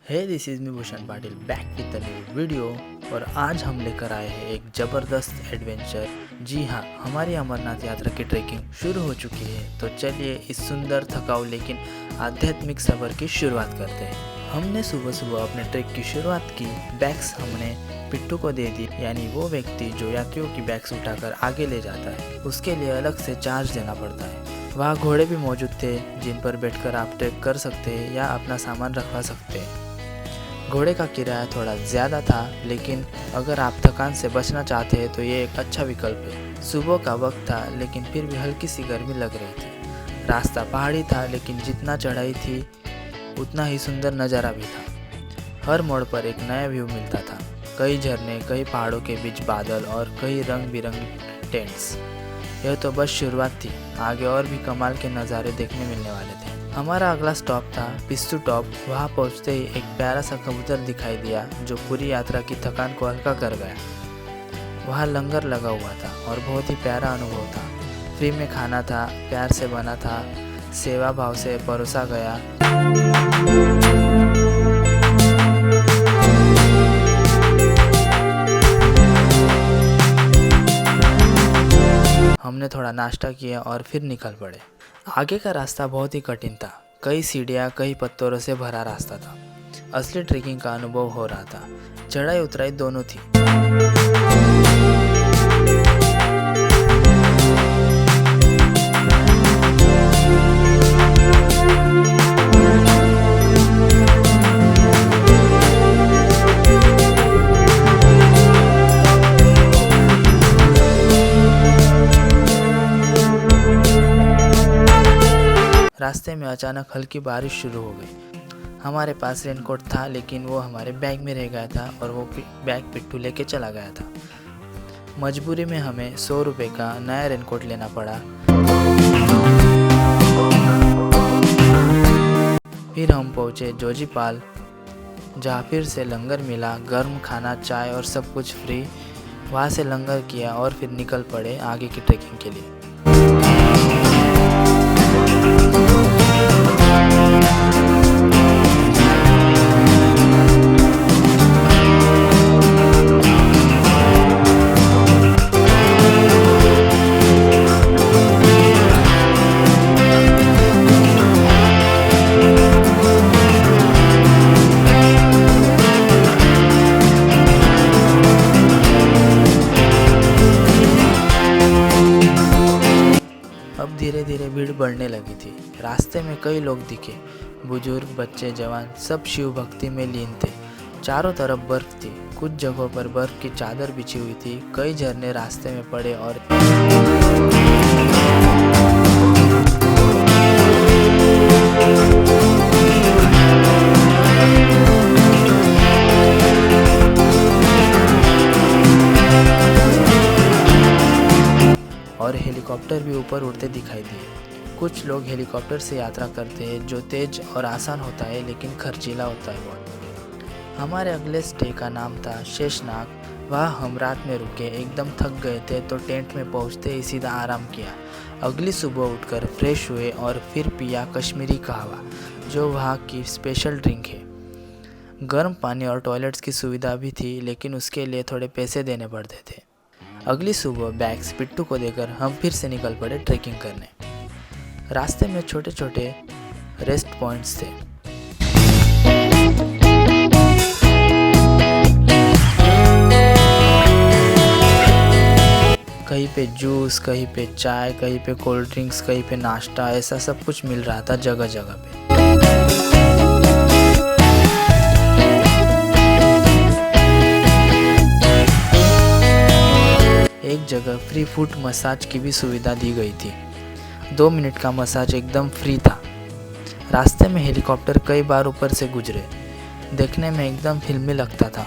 Hey this is me Bhushan Patil back with the new video. और आज हम लेकर आए हैं एक ज़बरदस्त एडवेंचर। जी हाँ, हमारी अमरनाथ यात्रा की ट्रैकिंग शुरू हो चुकी है। तो चलिए इस सुंदर, थकाऊ लेकिन आध्यात्मिक सफ़र की शुरुआत करते हैं। हमने सुबह सुबह अपने ट्रैक की शुरुआत की। बैग्स हमने पिट्टू को दे दी, यानी वो व्यक्ति जो यात्रियों की बैग्स उठाकर आगे ले जाता है। उसके लिए अलग से चार्ज देना पड़ता है। वहाँ घोड़े भी मौजूद थे जिन पर बैठकर आप ट्रैक कर सकते हैं या अपना सामान रखवा सकते हैं। घोड़े का किराया थोड़ा ज़्यादा था, लेकिन अगर आप थकान से बचना चाहते हैं तो ये एक अच्छा विकल्प है। सुबह का वक्त था, लेकिन फिर भी हल्की सी गर्मी लग रही थी। रास्ता पहाड़ी था, लेकिन जितना चढ़ाई थी उतना ही सुंदर नज़ारा भी था। हर मोड़ पर एक नया व्यू मिलता था। कई झरने, कई पहाड़ों के बीच बादल और कई रंग बिरंगे टेंट्स। यह तो बस शुरुआत थी, आगे और भी कमाल के नज़ारे देखने मिलने वाले थे। हमारा अगला स्टॉप था पिस्सू टॉप। वहाँ पहुँचते ही एक प्यारा सा कबूतर दिखाई दिया जो पूरी यात्रा की थकान को हल्का कर गया। वहाँ लंगर लगा हुआ था और बहुत ही प्यारा अनुभव था। फ्री में खाना था, प्यार से बना था, सेवा भाव से परोसा गया। हमने थोड़ा नाश्ता किया और फिर निकल पड़े। आगे का रास्ता बहुत ही कठिन था। कई सीढ़ियाँ, कई पत्थरों से भरा रास्ता था। असली ट्रेकिंग का अनुभव हो रहा था। चढ़ाई उतराई दोनों थी। रास्ते में अचानक हल्की बारिश शुरू हो गई। हमारे पास रेनकोट था, लेकिन वो हमारे बैग में रह गया था और वो बैग पिट्टू लेके चला गया था। मजबूरी में हमें 100 रुपये का नया रेनकोट लेना पड़ा। फिर हम पहुँचे जोजीपाल, जहाँ फिर से लंगर मिला। गर्म खाना, चाय और सब कुछ फ्री। वहाँ से लंगर किया और फिर निकल पड़े आगे की ट्रैकिंग के लिए। अब धीरे धीरे भीड़ बढ़ने लगी थी। रास्ते में कई लोग दिखे, बुजुर्ग, बच्चे, जवान, सब शिव भक्ति में लीन थे। चारों तरफ बर्फ थी। कुछ जगहों पर बर्फ की चादर बिछी हुई थी। कई झरने रास्ते में पड़े और हेलीकॉप्टर भी ऊपर उड़ते दिखाई दिए। कुछ लोग हेलीकॉप्टर से यात्रा करते हैं, जो तेज और आसान होता है, लेकिन खर्चीला होता है बहुत। हमारे अगले स्टे का नाम था शेषनाग। वहाँ हम रात में रुके। एकदम थक गए थे, तो टेंट में पहुँचते ही सीधा आराम किया। अगली सुबह उठकर फ्रेश हुए और फिर पिया कश्मीरी कहवा, जो वहाँ की स्पेशल ड्रिंक है। गर्म पानी और टॉयलेट्स की सुविधा भी थी, लेकिन उसके लिए थोड़े पैसे देने पड़ते थे। अगली सुबह बैग्स पिट्टू को देकर हम फिर से निकल पड़े ट्रैकिंग करने। रास्ते में छोटे छोटे रेस्ट पॉइंट्स थे। कहीं पे जूस, कहीं पे चाय, कहीं पे कोल्ड ड्रिंक्स, कहीं पे नाश्ता, ऐसा सब कुछ मिल रहा था जगह जगह पे। एक जगह फ्री फुट मसाज की भी सुविधा दी गई थी। 2 मिनट का मसाज एकदम फ्री था। रास्ते में हेलीकॉप्टर कई बार ऊपर से गुजरे। देखने में एकदम फिल्मी लगता था।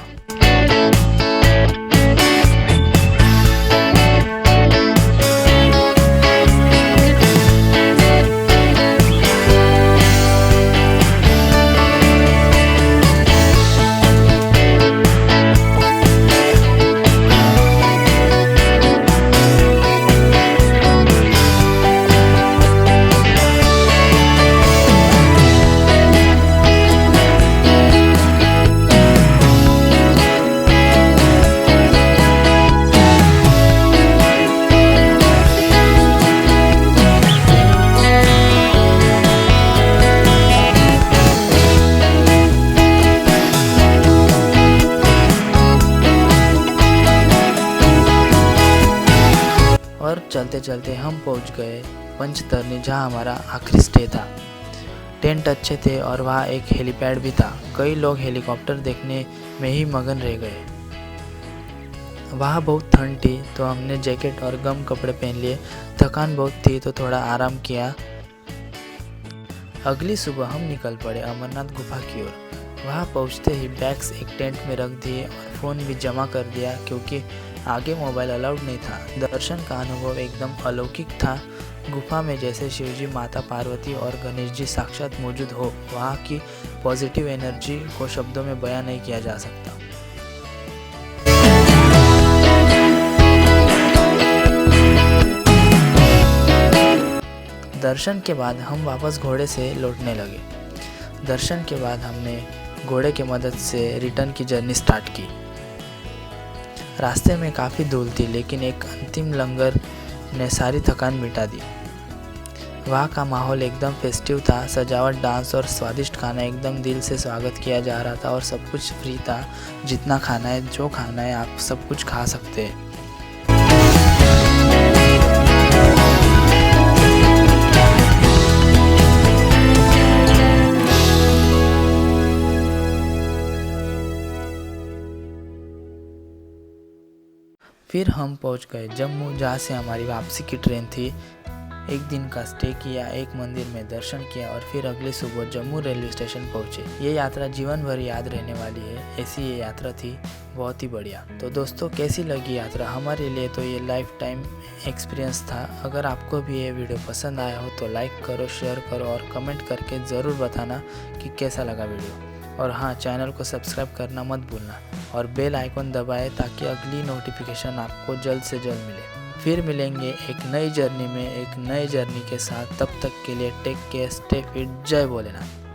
चलते चलते हम पहुंच गए पंचतरनी, जहां हमारा आखिरी स्टे था। टेंट अच्छे थे और वहाँ एक हेलीपैड भी था। कई लोग हेलीकॉप्टर देखने में ही मगन रह गए। वहाँ बहुत ठंड थी तो हमने जैकेट और गर्म कपड़े पहन लिए। थकान बहुत थी तो थोड़ा आराम किया। अगली सुबह हम निकल पड़े अमरनाथ गुफा की ओर। वहाँ पहुँचते ही बैग्स एक टेंट में रख दिए और फ़ोन भी जमा कर दिया, क्योंकि आगे मोबाइल अलाउड नहीं था। दर्शन का अनुभव एकदम अलौकिक था। गुफा में जैसे शिवजी, माता पार्वती और गणेश जी साक्षात मौजूद हो। वहाँ की पॉजिटिव एनर्जी को शब्दों में बयां नहीं किया जा सकता। दर्शन के बाद हम वापस घोड़े से लौटने लगे। दर्शन के बाद हमने घोड़े की मदद से रिटर्न की जर्नी स्टार्ट की। रास्ते में काफ़ी धूल थी, लेकिन एक अंतिम लंगर ने सारी थकान मिटा दी। वहाँ का माहौल एकदम फेस्टिव था। सजावट, डांस और स्वादिष्ट खाना, एकदम दिल से स्वागत किया जा रहा था और सब कुछ फ्री था। जितना खाना है, जो खाना है, आप सब कुछ खा सकते हैं। फिर हम पहुंच गए जम्मू, जहाँ से हमारी वापसी की ट्रेन थी। एक दिन का स्टे किया, एक मंदिर में दर्शन किया और फिर अगली सुबह जम्मू रेलवे स्टेशन पहुंचे। ये यात्रा जीवन भर याद रहने वाली है। ऐसी ये यात्रा थी, बहुत ही बढ़िया। तो दोस्तों, कैसी लगी यात्रा? हमारे लिए तो ये लाइफ टाइम एक्सपीरियंस था। अगर आपको भी ये वीडियो पसंद आया हो तो लाइक करो, शेयर करो और कमेंट करके ज़रूर बताना कि कैसा लगा वीडियो। और हाँ, चैनल को सब्सक्राइब करना मत भूलना और बेल आइकन दबाएं ताकि अगली नोटिफिकेशन आपको जल्द से जल्द मिले। फिर मिलेंगे एक नई जर्नी में, एक नई जर्नी के साथ। तब तक के लिए टेक केयर, स्टे फिट। जय भोलेनाथ।